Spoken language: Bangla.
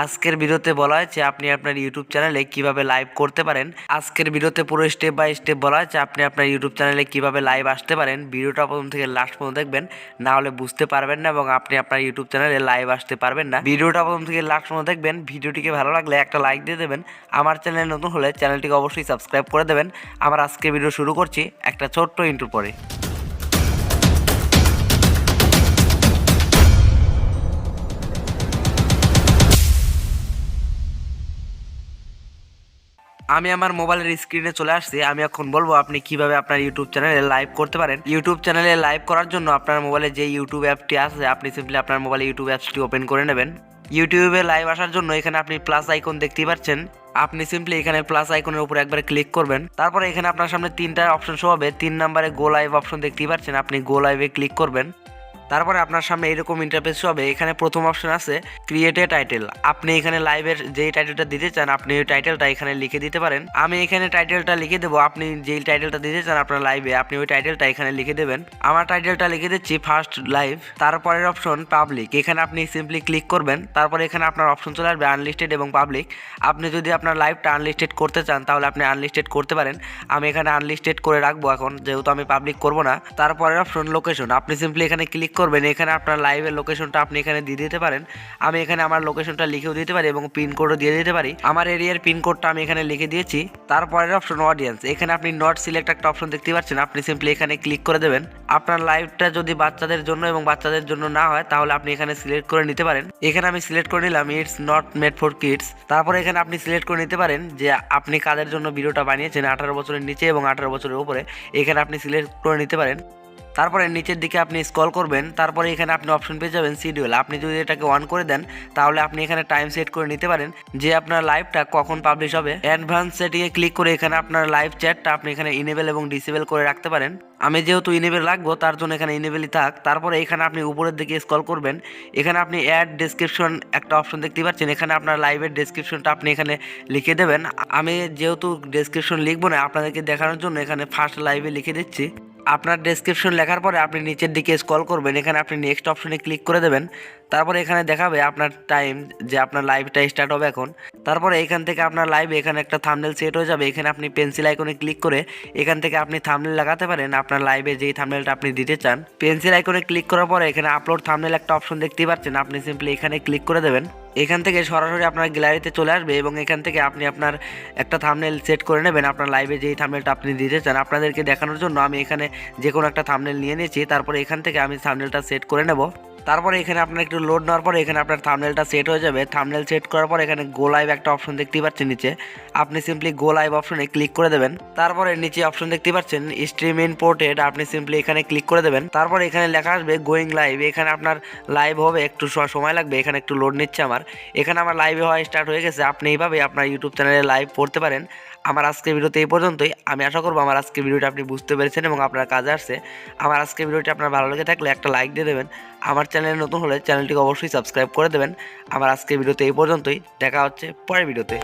আজকের ভিডিওতে বলা হয়েছে আপনি আপনার ইউটিউব চ্যানেলে কিভাবে লাইভ করতে পারেন। আজকের ভিডিওতে পুরো স্টেপ বাই স্টেপ বলা হয়েছে আপনি আপনার ইউটিউব চ্যানেলে কিভাবে লাইভ আসতে পারেন। ভিডিওটা প্রথম থেকে লাস্ট পর্যন্ত দেখবেন, না হলে বুঝতে পারবেন না এবং আপনি আপনার ইউটিউব চ্যানেলে লাইভ আসতে পারবেন না। ভিডিওটা প্রথম থেকে লাস্ট পর্যন্ত দেখবেন। ভিডিওটিকে ভালো লাগলে একটা লাইক দিয়ে দেবেন। আমার চ্যানেলে নতুন হলে চ্যানেলটিকে অবশ্যই সাবস্ক্রাইব করে দেবেন। আমার আজকে ভিডিও শুরু করছি একটা ছোট্ট ইন্ট্রো পরে। আমি আমার মোবাইলের স্ক্রিনে চলে আসছি। আমি এখন বলবো আপনি কিভাবে আপনার ইউটিউব চ্যানেলে লাইভ করতে পারেন। ইউটিউব চ্যানেলে লাইভ করার জন্য আপনার মোবাইলে যে ইউটিউব অ্যাপটি আছে আপনি সিম্পলি আপনার মোবাইলে ইউটিউব অ্যাপসটি ওপেন করে নেবেন। ইউটিউবে লাইভ আসার জন্য এখানে আপনি প্লাস আইকন দেখতেই পাচ্ছেন। আপনি সিম্পলি এখানে প্লাস আইকনের উপর একবার ক্লিক করবেন। তারপরে এখানে আপনার সামনে তিনটা অপশন শো হবে। 3 নম্বরে গো লাইভ অপশন দেখতেই পাচ্ছেন, আপনি গো লাইভে ক্লিক করবেন। তারপরে আপনার সামনে এরকম ইন্টারফেস হবে। এখানে প্রথম অপশন আছে ক্রিয়েট এ টাইটেল। আপনি এখানে লাইভের যেই টাইটেলটা দিতে চান আপনি ওই টাইটেলটা এখানে লিখে দিতে পারেন। আমি এখানে টাইটেলটা লিখে দেবো। আপনি যেই টাইটেলটা দিতে চান আপনার লাইভে আপনি ওই টাইটেলটা এখানে লিখে দেবেন। আমার টাইটেলটা লিখে দিচ্ছি ফার্স্ট লাইভ। তারপরের অপশন পাবলিক, এখানে আপনি সিম্পলি ক্লিক করবেন। তারপরে এখানে আপনার অপশন চলে আসবে আনলিস্টেড এবং পাবলিক। আপনি যদি আপনার লাইভটা আনলিস্টেড করতে চান তাহলে আপনি আনলিস্টেড করতে পারেন। আমি এখানে আনলিস্টেড করে রাখবো এখন, যেহেতু আমি পাবলিক করব না। তারপরের অপশন লোকেশন, আপনি সিম্পলি এখানে ক্লিক করবেন। এখানে আপনার লাইভের লোকেশনটা আপনি এখানে দিয়ে দিতে পারেন। আমি এখানে আমার লোকেশনটা লিখেও দিতে পারি এবং পিনকোডও দিয়ে দিতে পারি। আমার এরিয়ার পিনকোডটা আমি এখানে লিখে দিয়েছি। তারপরের অপশন অডিয়েন্স, এখানে আপনি নট সিলেক্ট একটা অপশন দেখতে পাচ্ছেন, আপনি সিম্পলি এখানে ক্লিক করে দেবেন। আপনার লাইভটা যদি বাচ্চাদের জন্য এবং বাচ্চাদের জন্য না হয় তাহলে আপনি এখানে সিলেক্ট করে নিতে পারেন। এখানে আমি সিলেক্ট করে নিলাম it's not made for kids. তারপরে এখানে আপনি সিলেক্ট করে নিতে পারেন যে আপনি কাদের জন্য ভিডিওটা বানিয়েছেন, 18 বছরের নিচে এবং 18 বছরের উপরে। এখানে আপনি সিলেক্ট করে নিতে পারেন। তারপরে নিচের দিকে আপনি স্ক্রল করবেন। তারপরে এখানে আপনি অপশন পেয়ে যাবেন শিডিউল। আপনি যদি এটাকে অন করে দেন তাহলে আপনি এখানে টাইম সেট করে নিতে পারেন যে আপনার লাইভটা কখন পাবলিশ হবে। অ্যাডভান্স সেটিংয়ে ক্লিক করে এখানে আপনার লাইভ চ্যাটটা আপনি এখানে ইনেবল এবং ডিসেবল করে রাখতে পারেন। আমি যেহেতু ইনেবল রাখবো তার জন্য এখানে ইনেবলই থাক। তারপরে এখানে আপনি উপরের দিকে স্ক্রল করবেন। এখানে আপনি অ্যাড ডেসক্রিপশন একটা অপশন দেখতে পাচ্ছেন। এখানে আপনার লাইভের ডেসক্রিপশনটা আপনি এখানে লিখে দেবেন। আমি যেহেতু ডেসক্রিপশন লিখবো না, আপনাদেরকে দেখানোর জন্য এখানে ফার্স্ট লাইভে লিখে দিচ্ছি। আপনার ডেসক্রিপশন লেখার পরে আপনি নিচের দিকে স্ক্রল করবেন। এখানে আপনি নেক্সট অপশনে ক্লিক করে দেবেন। তারপরে এখানে দেখাবে আপনার টাইম, যে আপনার লাইভটা স্টার্ট হবে এখন। তারপরে এখান থেকে আপনার লাইভে এখানে একটা থাম্বনেল সেট হয়ে যাবে। এখানে আপনি পেন্সিল আইকনে ক্লিক করে এখান থেকে আপনি থাম্বনেল লাগাতে পারেন আপনার লাইভে যেই থাম্বনেলটা আপনি দিতে চান। পেন্সিল আইকনে ক্লিক করার পরে এখানে আপলোড থাম্বনেল একটা অপশন দেখতেই পাচ্ছেন, আপনি সিম্পলি এখানে ক্লিক করে দেবেন। এখান থেকে সরাসরি আপনার গ্যালারিতে চলে আসবে এবং এখান থেকে আপনি আপনার একটা থাম্বনেল সেট করে নেবেন আপনার লাইভে যেই থাম্বনেলটা আপনি দিতে চান। আপনাদেরকে দেখানোর জন্য আমি এখানে যে কোনো একটা থাম্বনেল নিয়ে নিয়েছি। তারপরে এখান থেকে আমি থাম্বনেলটা সেট করে নেব। তারপরে এখানে আপনার একটু লোড নেওয়ার পরে এখানে আপনার থাম্বনেলটা সেট হয়ে যাবে। থাম্বনেল সেট করার পর এখানে গো লাইভ একটা অপশন দেখতেই পাচ্ছেন নিচে, আপনি সিম্পলি গো লাইভ অপশনে ক্লিক করে দেবেন। তারপরে নিচে অপশন দেখতে পাচ্ছেন স্ট্রিম ইম্পোর্টেড, আপনি সিম্পলি এখানে ক্লিক করে দেবেন। তারপরে এখানে লেখা আসবে গোয়িং লাইভ। এখানে আপনার লাইভ হবে, একটু সময় লাগবে, এখানে একটু লোড নিচ্ছে আমার। এখানে আমার লাইভে হওয়া স্টার্ট হয়ে গেছে। আপনি এইভাবে আপনার ইউটিউব চ্যানেলে লাইভ করতে পারেন। আমার আজকের ভিডিওতে এই পর্যন্তই। আমি আশা করবো আমার আজকের ভিডিওটা আপনি বুঝতে পেরেছেন এবং আপনার কাজে আসছে। আমার আজকের ভিডিওটি আপনার ভালো লেগে থাকলে একটা লাইক দিয়ে দেবেন। আমার চ্যানেলে নতুন হলে চ্যানেলটিকে অবশ্যই সাবস্ক্রাইব করে দেবেন। আমার আজকের ভিডিওতে এই পর্যন্তই। দেখা হচ্ছে পরের ভিডিওতে।